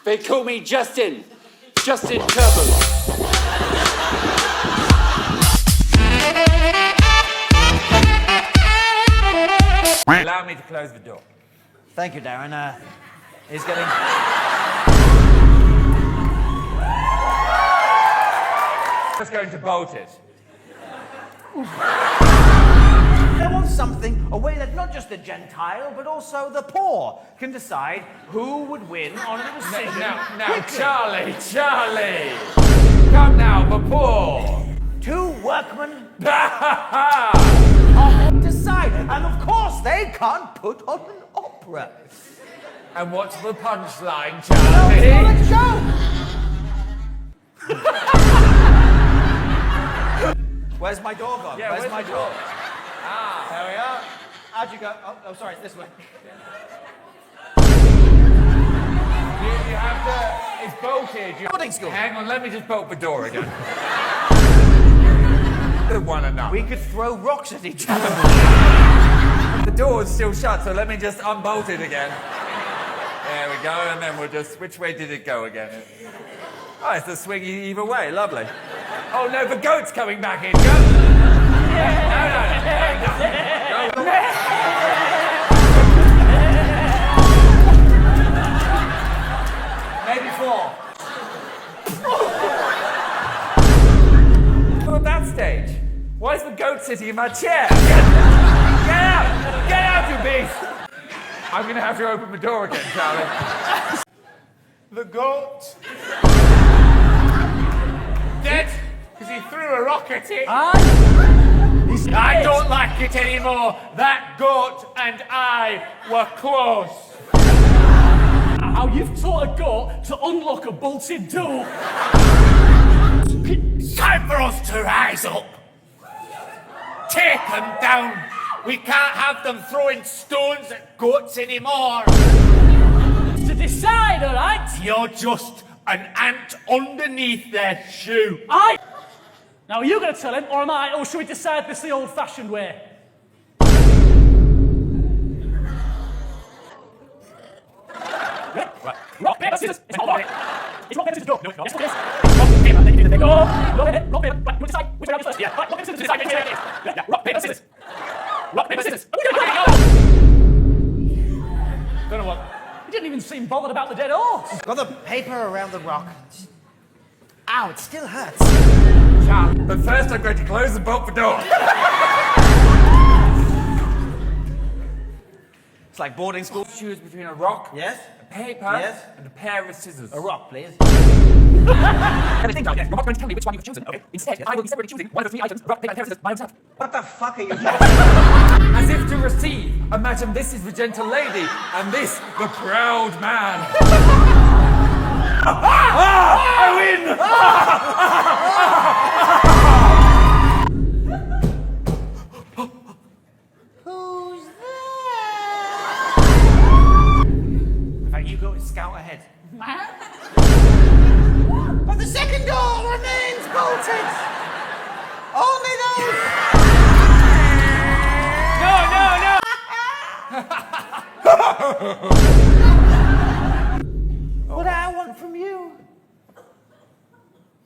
They call me Justin. Justin Turbo. Allow me to close the door. Thank you, Darren. He's getting... Just going to bolt it. I want something, a way that not just the Gentile, but also the poor can decide who would win on a decision. Now, Charlie! Come now, the poor! Two workmen are decide, and of course they can't put on an opera. And what's the punchline, No, Charlie? it's not a joke! Where's my door gone? Yeah, where's my the door? Ah, There we are. How'd you go? Oh, sorry, this way. you have to... It's bolted. Boarding school. Hang on, let me just bolt the door again. The one enough. We could throw rocks at each other. The door is still shut, so let me just unbolt it again. There we go, and then we'll just... Which way did it go again? Oh, it's the swingy either way. Lovely. Oh, no, the goat's coming back in. Go. No. Maybe 4. We're at that stage. Why is the goat sitting in my chair? Get out! Get out, you beast! I'm going to have to open the door again, Charlie. The goat. Dead, because he threw a rock at it. I don't like it anymore. That goat and I were close. How you've taught a goat to unlock a bolted door. It's time for us to rise up. Take them down. We can't have them throwing stones at goats anymore. To decide, all right? You're just an ant underneath their shoe. Now, are you going to tell him, or am I, or should we decide this the old-fashioned way? Right. Rock, paper, scissors. It's not right. It's rock, paper, scissors, go. No, it's not. Yes, it is. Rock, paper, then you do the thing. Go. Rock, paper. Right, you decide which way around first. Yeah, right, rock, paper, scissors. Decide which way around it is. Yeah, rock, paper, scissors. Rock, paper, scissors. Don't know what. You didn't even seem bothered about the dead horse. Got the paper around the rock. Ow, it still hurts. Charlie, but first I'm going to close and bolt the door. It's like boarding school. Choose between a rock, Yes? a paper, Yes. and a pair of scissors. A rock, please. And think about it. You're not going to tell me which one you've chosen, okay? Instead, I will be separately choosing one of the 3 items, rock, paper, and pair of scissors, by myself. What the fuck are you doing? As if to receive. Imagine this is the gentle lady, and this the proud man. I win! Who's there? In fact, you go and scout ahead. But the second door remains bolted. Only those. What I want from you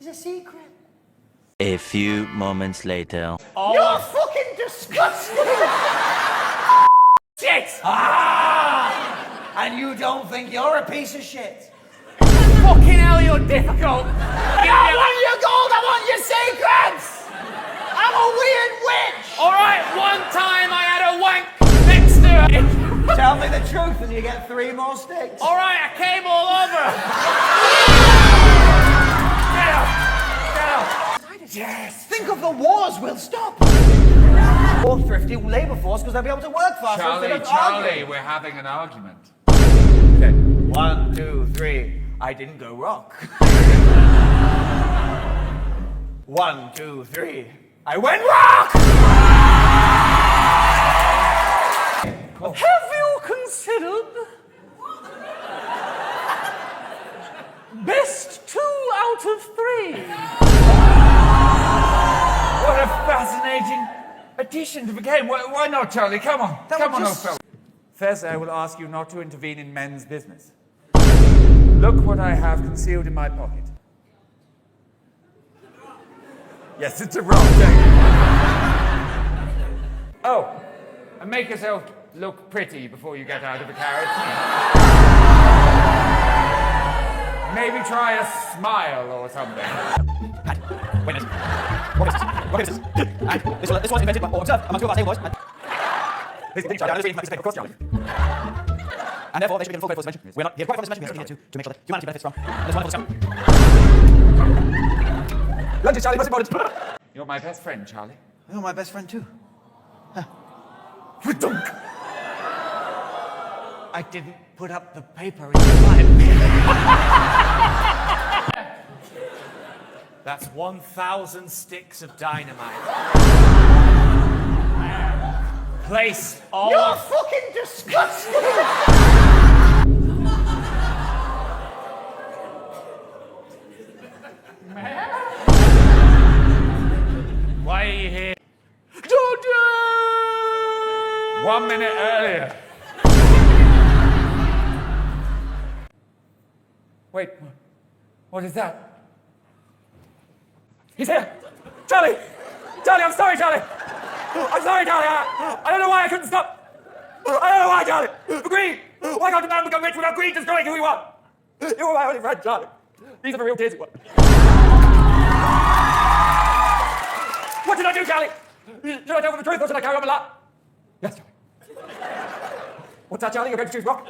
is a secret. A few moments later. You're fucking disgusting! Shit! And you don't think you're a piece of shit? Fucking hell, you're difficult. I want your gold, I want your secrets! I'm a weird witch! All right, one time I had a wank next to it. Tell me the truth and you get 3 more sticks. All right, I came all over. Get out. Yes! Think of the wars we'll stop! More thrifty labour force because they'll be able to work faster instead of Charlie, arguing. we're having an argument. Okay. 1, 2, 3. I didn't go rock. 1, 2, 3. I went rock! Have you considered best 2 out of 3? What a fascinating addition to the game. Why not, Charlie? Come on. Come on, old fella. First, I will ask you not to intervene in men's business. Look what I have concealed in my pocket. Yes, it's a rock. Oh, and make yourself look pretty before you get out of the carriage. Maybe try a smile or something. Wait a minute. What is this? And this was invented by, or observed among two of our table boys. And this paper across the island. And therefore, they should be given full credit for this invention. We're not here quite for this invention. We are here to make sure that humanity benefits from this wonderful discovery. Lunch is Charlie, most important. You're my best friend, Charlie. You're my best friend too. I didn't put up the paper in time. That's 1,000 sticks of dynamite. Place all. You're fucking disgusting! Why are you here? 1 minute earlier. Wait, what is that? He's here! Charlie! Charlie, I'm sorry, Charlie! I'm sorry, Charlie! I don't know why I couldn't stop! I don't know why, Charlie! Greed! Why can't a man become rich without greed destroying who he was? You were my only friend, Charlie. These are the real tears you want. What did I do, Charlie? Should I tell them the truth or should I carry on a lie? Yes, Charlie. What's that, Charlie? You're going to choose rock?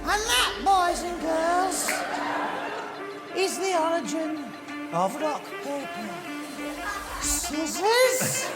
And that, boys and girls, is the origin of rock, paper, scissors.